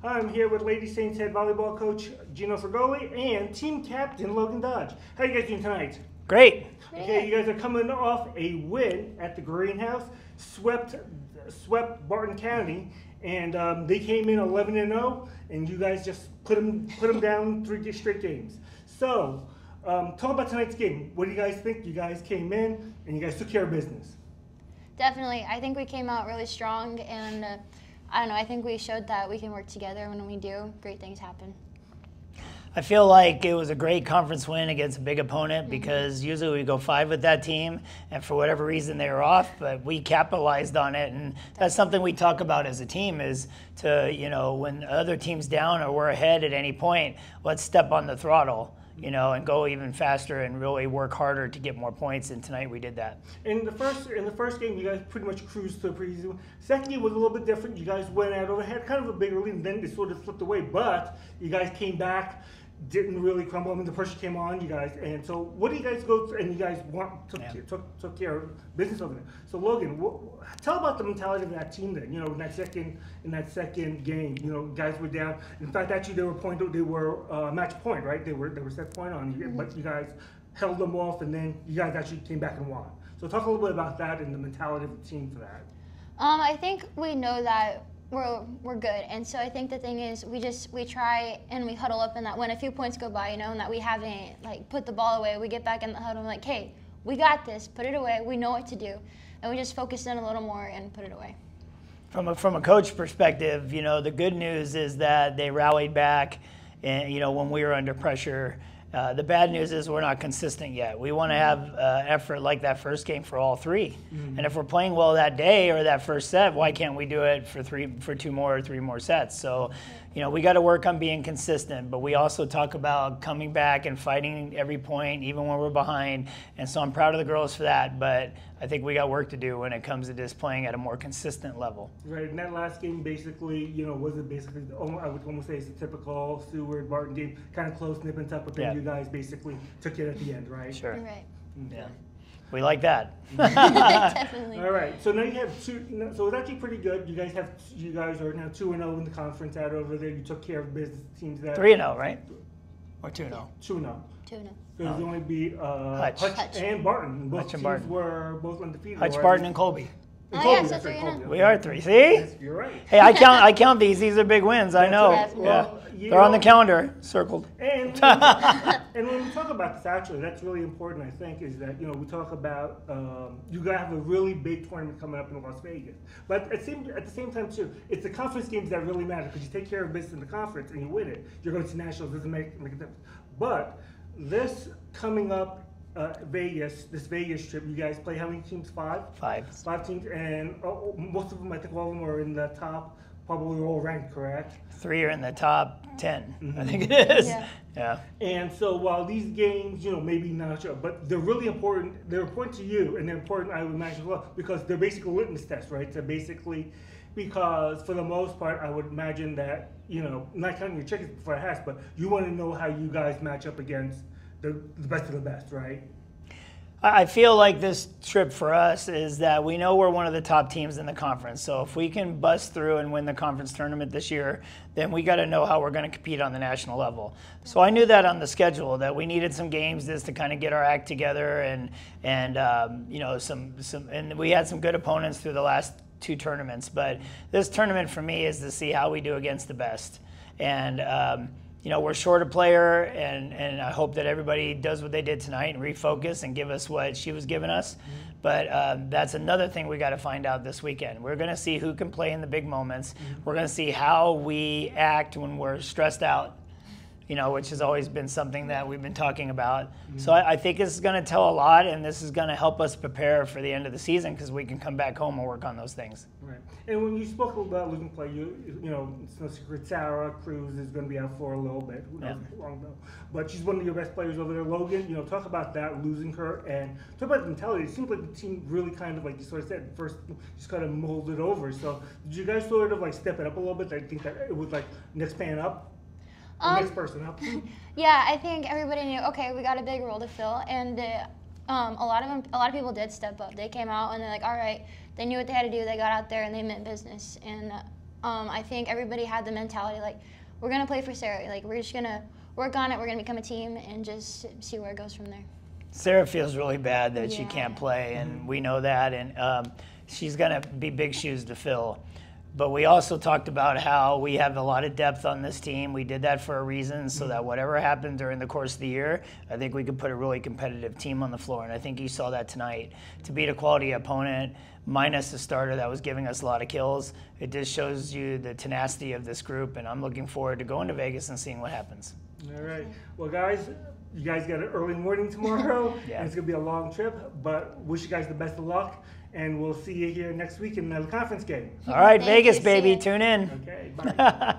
I'm here with Lady Saints head volleyball coach Geno Frugoli and team captain Logan Dodge. How you guys doing tonight? Great. Okay, you guys are coming off a win at the Greenhouse, swept Barton County, and they came in 11-0, and you guys just put them down 3 straight games. So, talk about tonight's game. What do you guys think? You guys came in and you guys took care of business. Definitely. I think we came out really strong, and I don't know, I think we showed that we can work together. When we do, great things happen. I feel like it was a great conference win against a big opponent because usually we go 5 with that team, and for whatever reason they were off, but we capitalized on it, and that's something we talk about as a team is to, when other team's down or we're ahead at any point, let's step on the throttle. And go even faster and really work harder to get more points. And tonight we did that. In the first game, you guys pretty much cruised to a pretty easy one. Second game was a little bit different. You guys went out over, had kind of a bigger lead, and then they sort of flipped away. But you guys came back, didn't really crumble. I mean, the pressure came on you guys. And so, what do you guys go through? And you guys took care of business over there. So, Logan, tell about the mentality of that team. Then, in that second game, guys were down. In fact, actually, they were match point, right? They were set point on you, but you guys held them off, and then you guys actually came back and won. So, talk a little bit about that and the mentality of the team for that. I think we know that we're good, and so I think the thing is we try and we huddle up, and that when a few points go by, and that we haven't put the ball away, we get back in the huddle and like, hey, we got this, put it away, we know what to do, and we just focus in a little more and put it away. From a coach perspective, the good news is that they rallied back, and when we were under pressure. The bad news is we're not consistent yet. We want to have effort like that first game for all 3. Mm-hmm. And if we're playing well that day or that first set, why can't we do it for 2 more or 3 more sets? So, we got to work on being consistent, but we also talk about coming back and fighting every point, even when we're behind. And so I'm proud of the girls for that, but I think we got work to do when it comes to just playing at a more consistent level. Right, and that last game basically, was it basically, I would almost say it's a typical Seward Barton game, kind of close, nip and tuck, but then you guys basically took it at the end, right? Sure. Right. Okay. Yeah. We like that. Definitely. All right. So now you have 2. So it's actually pretty good. You guys are now 2-0 in the conference out over there. You took care of business teams that 3-0, right? Or 2-0? 2-0. 2-0. Because you only beat Hutch and Barton. Both Hutch and teams Barton. were both undefeated. Hutch, Barton, and Colby. Yeah, so 3-0. We are 3. See? Yes, you're right. Hey, I count these. These are big wins. I know. Right. Well, They're on the calendar, circled. And when we talk about this, actually, that's really important, I think, is that, we talk about you guys have a really big tournament coming up in Las Vegas. But at the same time, too, it's the conference games that really matter because you take care of business in the conference and you win it. You're going to nationals, doesn't make a difference. But this coming up, this Vegas trip, you guys play how many teams? 5? 5 teams, and most of them, I think all of them are in the top, probably all ranked, correct? 3 are in the top 10, Mm-hmm. I think it is. Yeah. And so while these games, maybe not sure, but they're really important. They're important to you, and they're important, I would imagine, as well, because they're basically litmus tests, right? So basically, because for the most part, I would imagine that, not counting your chickens before it has, but you want to know how you guys match up against the best of the best, right? I feel like this trip for us is that we know we're one of the top teams in the conference. So if we can bust through and win the conference tournament this year, then we got to know how we're going to compete on the national level. So I knew that on the schedule that we needed some games just to kind of get our act together and and we had some good opponents through the last 2 tournaments. But this tournament for me is to see how we do against the best. And we're short a player, and I hope that everybody does what they did tonight and refocus and give us what she was giving us. Mm-hmm. But that's another thing we got to find out this weekend. We're going to see who can play in the big moments. Mm-hmm. We're going to see how we act when we're stressed out, which has always been something that we've been talking about. Mm-hmm. So I think this is going to tell a lot, and this is going to help us prepare for the end of the season because we can come back home and work on those things. Right. And when you spoke about losing play, it's no secret Sarah Cruz is going to be out for a little bit. Who knows how long though? But she's one of your best players over there. Logan, talk about that, losing her, and talk about the mentality. It seems like the team really kind of, like you sort of said, first just kind of molded over. So did you guys sort of step it up a little bit? I think that it was next man up. Next person up. Yeah, I think everybody knew. Okay, we got a big role to fill, and a lot of people did step up. They came out and they're like, all right. They knew what they had to do. They got out there and they meant business. And I think everybody had the mentality like, we're gonna play for Sarah. Like we're just gonna work on it. We're gonna become a team and just see where it goes from there. Sarah feels really bad that she can't play, and we know that, and she's gonna be big shoes to fill. But we also talked about how we have a lot of depth on this team. We did that for a reason, so that whatever happened during the course of the year, I think we could put a really competitive team on the floor. And I think you saw that tonight. To beat a quality opponent, minus a starter that was giving us a lot of kills, it just shows you the tenacity of this group. And I'm looking forward to going to Vegas and seeing what happens. All right. Well, guys, you guys got an early morning tomorrow. And it's going to be a long trip, but wish you guys the best of luck. And we'll see you here next week in the conference game. All right, Thank Vegas, you, baby. Seward. Tune in. Okay, bye.